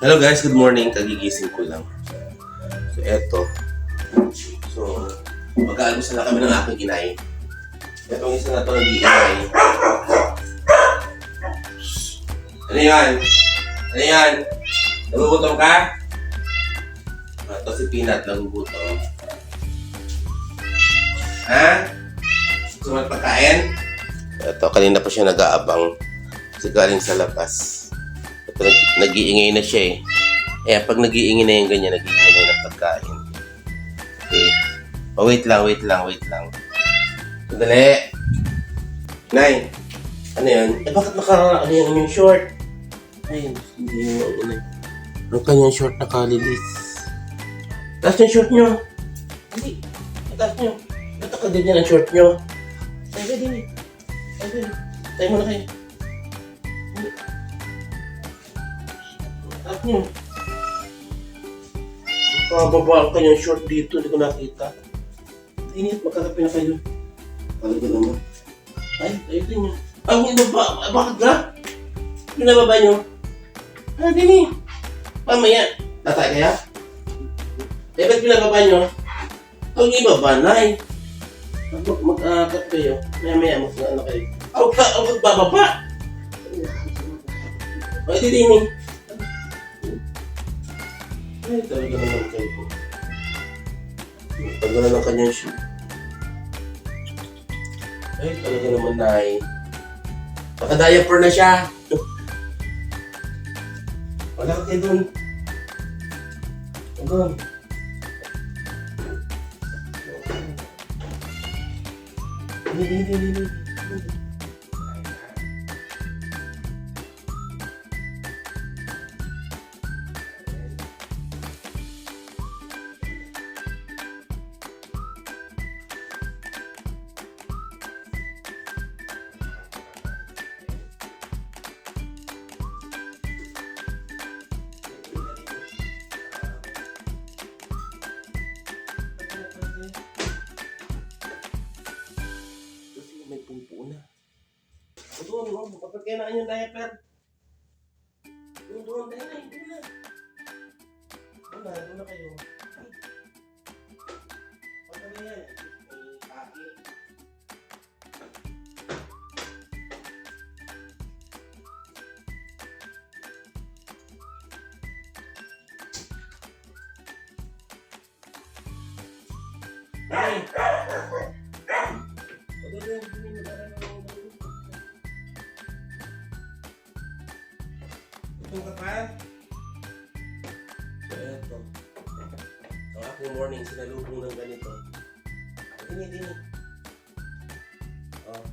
Hello guys, good morning. Kagigising ko lang. So eto. So, mag-aalmusal na kami ng aking inay. Etong isa na to nag-iinay. Ano yan? Ano yan? Nagugutom ka? Ito si Peanut, nagugutom. Ha? Gusto mo ng pagkain? Ito, kanina pa siya nag-aabang. Kasi galing sa labas. Ito, nag-iingay na siya eh. Eh, pag nag-iingay na yung ganyan, nag-iingay na yung ng pagkain. Okay. Oh, wait lang. Sandali. Nay, ano yan? Eh, bakit ano yan yung short? Ay, hindi yung ano. Ang kanyang short nakalilis. Taas yung short nyo. Hindi. Taas nyo. Ba't nakaganyan ang short nyo? Ay, pwede ni. Ay, pwede. Tayo muna kayo. Taas nyo. Nakababa ang kanyang short dito. Hindi ko nakita. Init, magkakape na kayo. Talaga naman. Ay, ayun nyo. Ang ibaba, bakit ka? Pinababa nyo? Ah, dini. Mamaya. Tatay kaya? Eh, ba't pinababa nyo? Ang ibaba, nay. Mag-akat kayo. Maya-maya, mag-ano kayo. Ang magbababa. Ay, dini. Ay, talaga naman kayo po. Tagal na ng kanyang shoe. Ay, talaga naman, nay. Naka-diaper na siya. Wala ka kayo dun. Doon. Hindi. May pumpo na. Doon, no? Kapagkainaan yung diaper. Doon, tayo na. Doon na kayo. Pagkala yan. May kaki. Ay! Ito ka pa? So, eto. Ang aking morning, sinalubong ng ganito. Dini. Oh.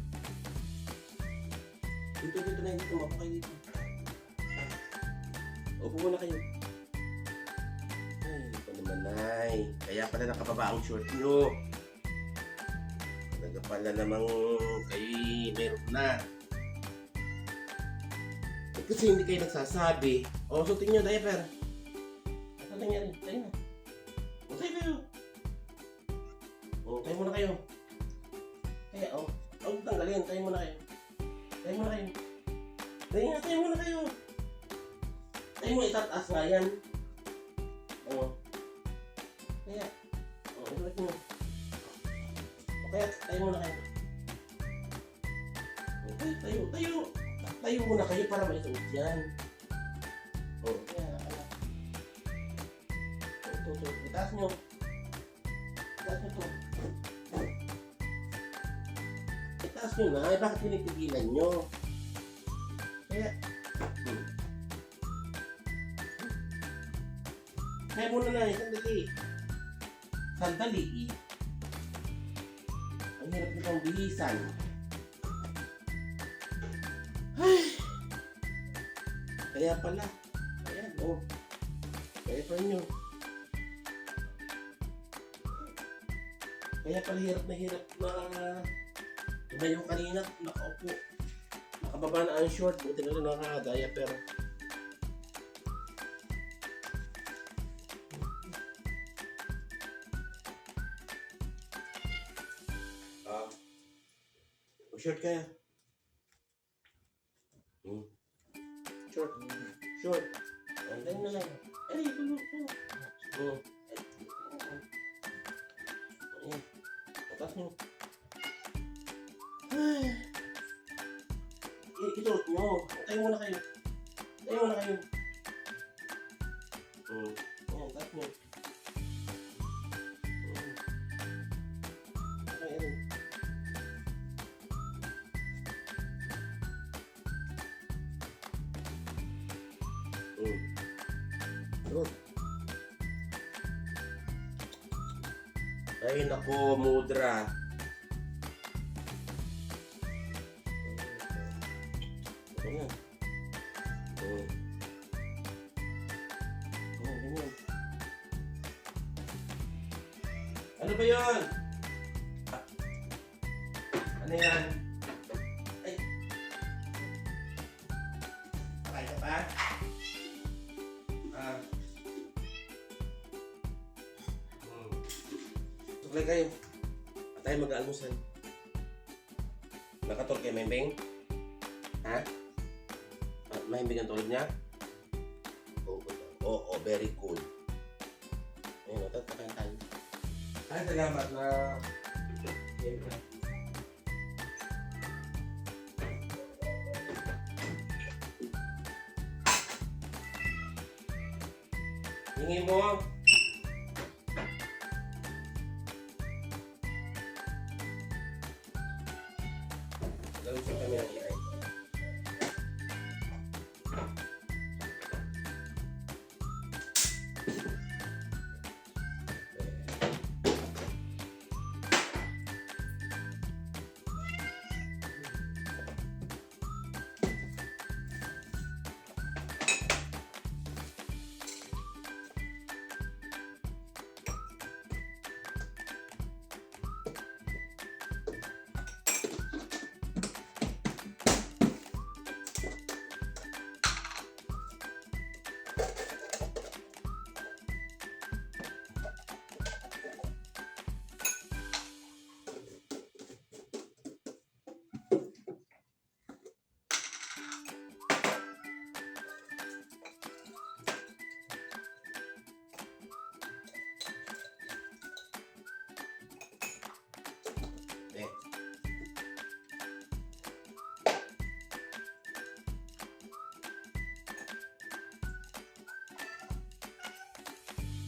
Dito na. Dito, mapo kayo dito. Upo muna kayo. Ay, ito naman, nay. Kaya pala nakababa ang short nyo. Talaga pala namang kayo meron na. Eh, kasi hindi kayo nagsasabi. O, sutin nyo, diaper. Ito nangyari. Tayo na. O, tayo kayo. O, tayo muna kayo. Kaya, o. Huwag tanggalin. Tayo muna kayo. Tayo muna kayo. Tayo mo itataas nga yan. O. Kaya. O, ilawit nyo. O, kaya, tayo muna kayo. Okay, tayo. Tayo muna kayo para maisuot yan. O, kaya, anak. Ito. Itaas nyo to. Itaas nyo na. Bakit pinipigilan nyo? Kaya, kaya muna na, sandali. Ang hirap nitong bihisan. Kaya pala. Ayan, o. Kaya pa nyo. Kaya pala hirap na tumayo kanina. Nakaupo. Nakababa na ang short. Buti na lang naka-diaper. Short kaya. Short. Tayo na lang. Ay, tulog ko. Oo. Ayan. Tatas mo. Ay. Isuot nyo. Tayo muna kayo. Tayo muna kayo. Ayan, tatas mo. Okay, ayan. Good. Ay, nako, mudra. Ganyan. Ganyan. Ano ba yun? Ano yan? Ay. Pakay ka pa? Suklay kayo. At tayo mag-aalmusal. Nakatulog kayo, Membeng? Ha? Mahimbing ang tulog niya? Oo, very cool. Ayun, tatakain tayo. Ay, salamat na... Hingi mo. Gawin siya kami ng AI.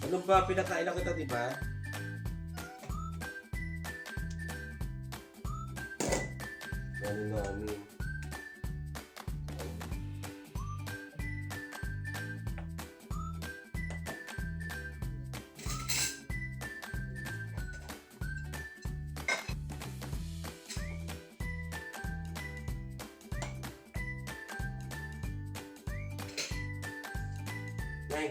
Ano ba pinakain na kita, di ba? Ano namin? Nay.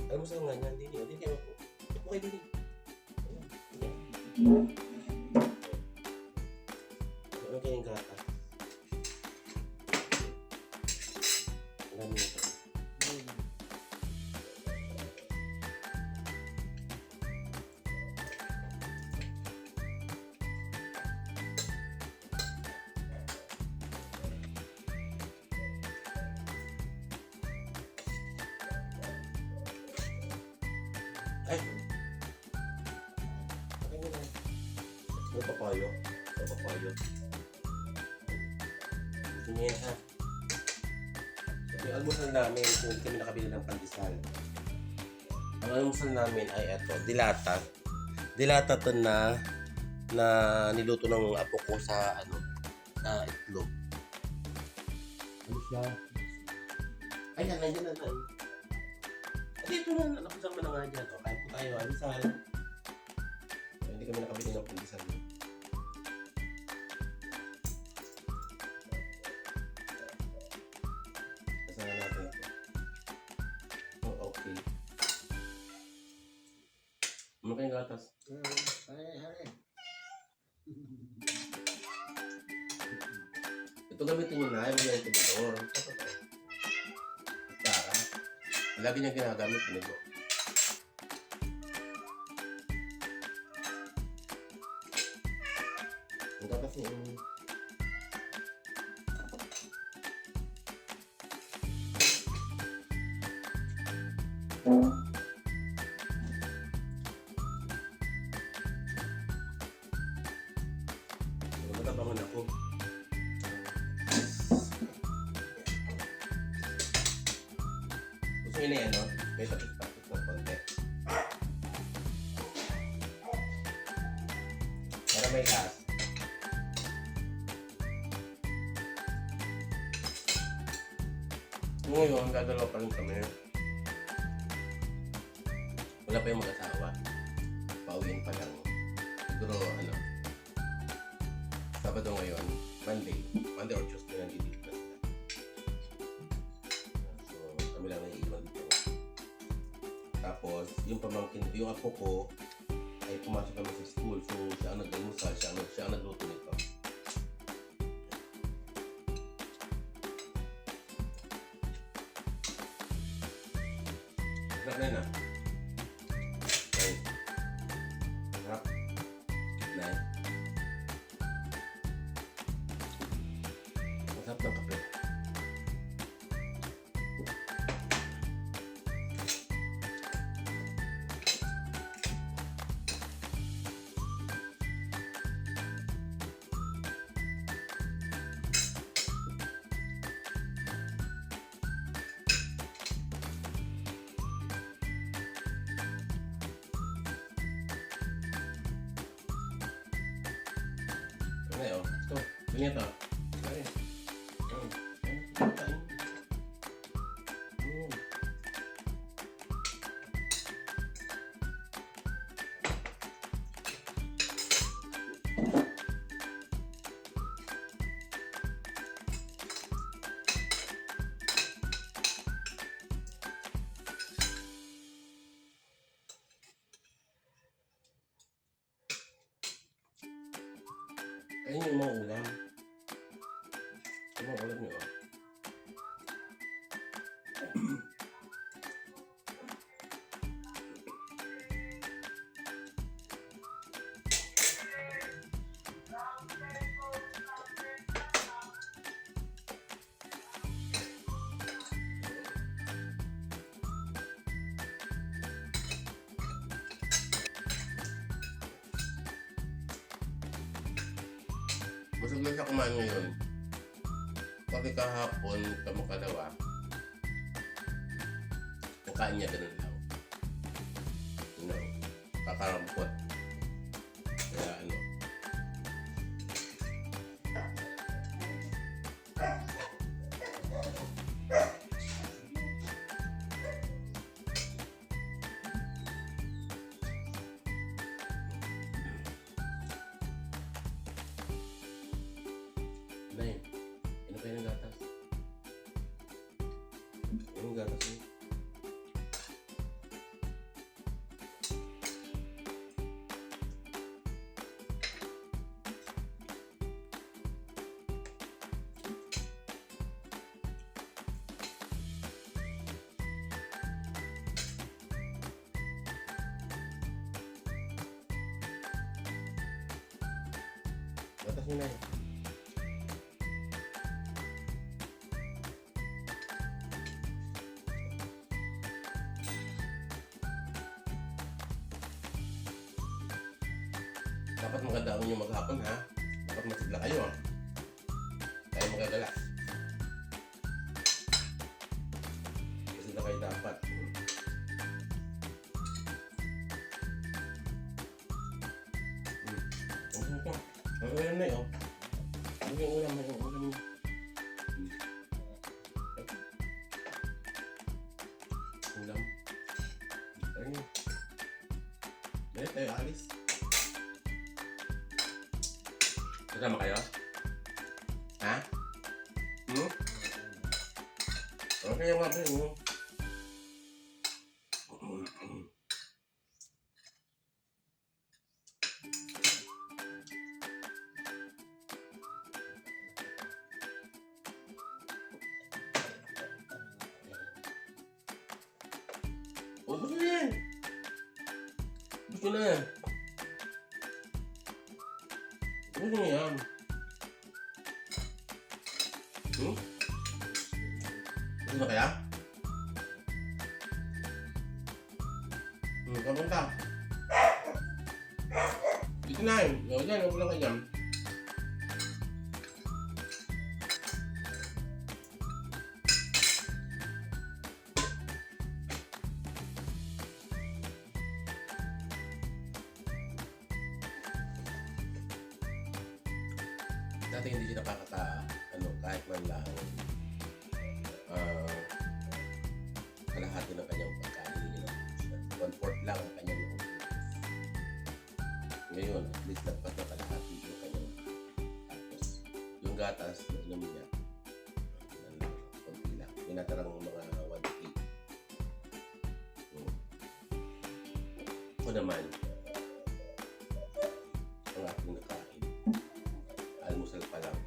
Alam mo sa nga niyan, hindi kayo po. Okay, dili. Ano kayong gata? Alam mo ito. Ay! Okay mo na. May papayo. May papayo. Gusto niya yan, ha? Yung almusal namin, kung hindi kami nakabili ng pandesal. Ang almusal namin ay ito, dilata. Dilata to na niluto ng apo ko sa itlog. Ano siya? Ay, nandiyan na. Dito na, nakasama na nga dyan. O, kain po tayo, almusal. Hindi kami nakabili ng pandesal. Kasama natin ito. Oh, okay. Ano kayong gatas? Ito gagamitin nyo na, ayaw mo yung tinidor. Tara. Lagi niya ginagamit tinidor. Ang gatas niya yung... Matabangan ako. Gusto nyo na yan, no? May tapos-tapos ng konti. Para may gas. Ngayon, dadalawa pa rin kami. Wala pa yung mag-asawa. Pauwiin pa lang. Siguro, ano, Sabado ngayon, Monday or Tuesday na dito na sila. So, kami lang naiiwan dito. Tapos, yung pamangkin, yung apo ko, ay pumasok kami sa school. So, siya ang nag-almusal, siya ang nagluto nito. Sarap na yun, ah. Ay. Sarap. Nay. Masarap ng kape. Ano yun? Ito. Ganyan ito. Ay. Ayun yung mga ulam. Yung mga ulam nyo. Busog na siya kumain ngayon. Kasi kahapon, kamakalawa, kukain niya ganun lang. You know, kakarampot. Kaya ano. Nay, ano kayo ng gatas? Anong gatas mo? Gatas mo, Nay. Dapat maganda ang inyong maghapon, ha? Dapat masigla kayo, ha? Kaya magagala. Masigla kayo dapat. Ang ulam na yun. Ang ulam na yun. Ulam. Ayun. Dahil tayo alis. Kasama kayo? Ha? Okay yung mga mo. Gusto na. Gusto na yan. Gusto na kaya? Kapunta. Dito na yun. Yan, huwag lang kanyang. Dati hindi siya kahit man lang kalahati ng kanyang pagkain. 1/4 lang ang kanyang nauubos. Ngayon, at least dapat na kalahati yung kanyang tapos yung gatas na inom niya konti lang. Pinatarang mga 1 to 8. Ako naman ang aking nakain almusal pa lang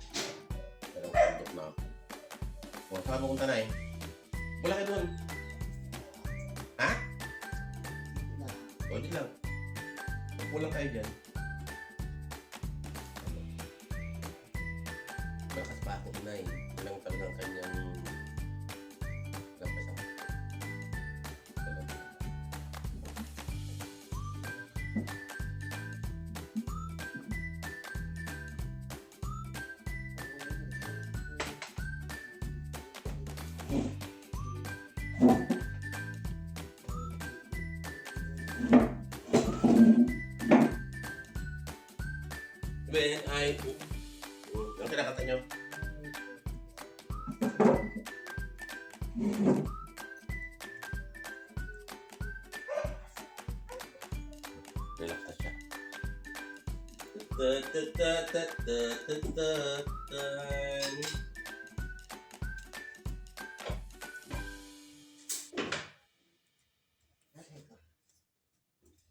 pero tundok na ako. Sama kong tanay wala kayo doon. Ha? O di lang kulang kayo dyan. Malakas pa ako inay. Ilang talagang kanyang lapas ako. Ben ay ang kinakata nyo. Relax na siya.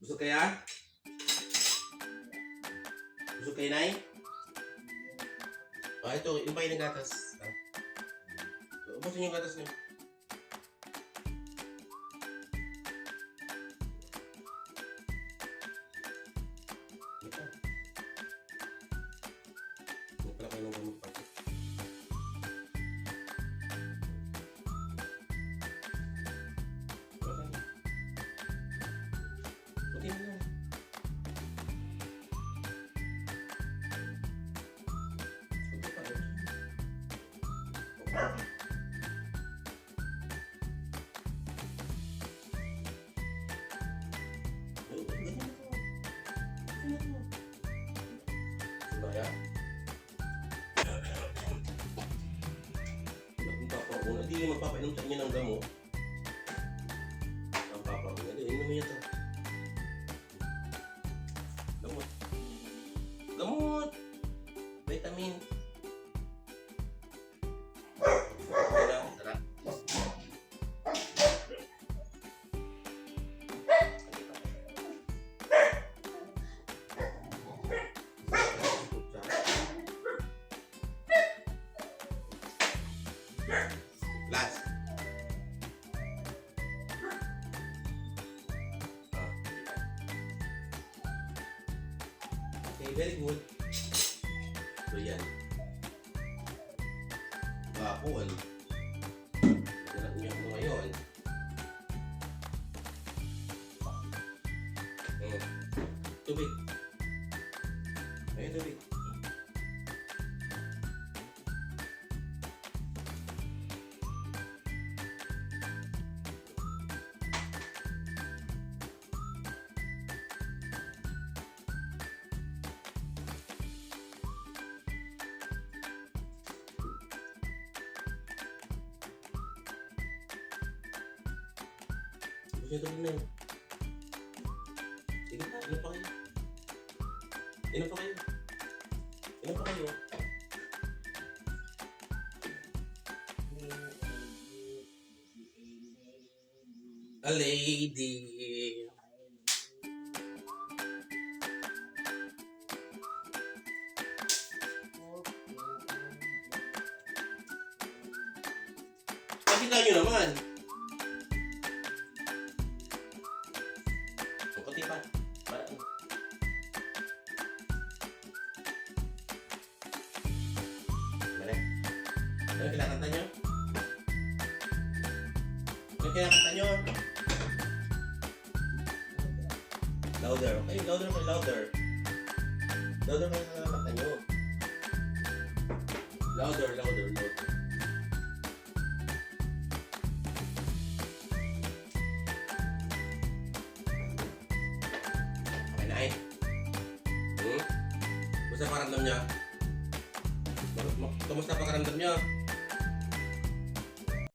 Busog kaya? Busog kayo, Nay? Ito, yung pa yung gatas. Ubusin yung gatas niyo. Ito. Hindi pala kayo nang gamot pa. Okay na lang. Kaya hindi magpapainom sa inyo ng gamot. Ang papa ko na inom niya ito. Gamot. Gamot! Vitamin. Tara. Last. Okay, very good. So yan. Bakul. Ganap niyo ako ngayon. Tubig. Ayun, tubig. Gusto nyo na yun. Sige pa, inom pa kayo. Inom pa kayo. Inom pa kayo. A lady. Pakita nyo naman. Kunti pa. Para Ano yung kinakanta nyo? Ano yung kinakanta nyo? Louder. Okay, louder kayo, louder. Louder kayo sa kinakanta nyo. Louder, louder, louder. Okay na eh. Basta pakiramdam niya? Kumusta pakiramdam niya?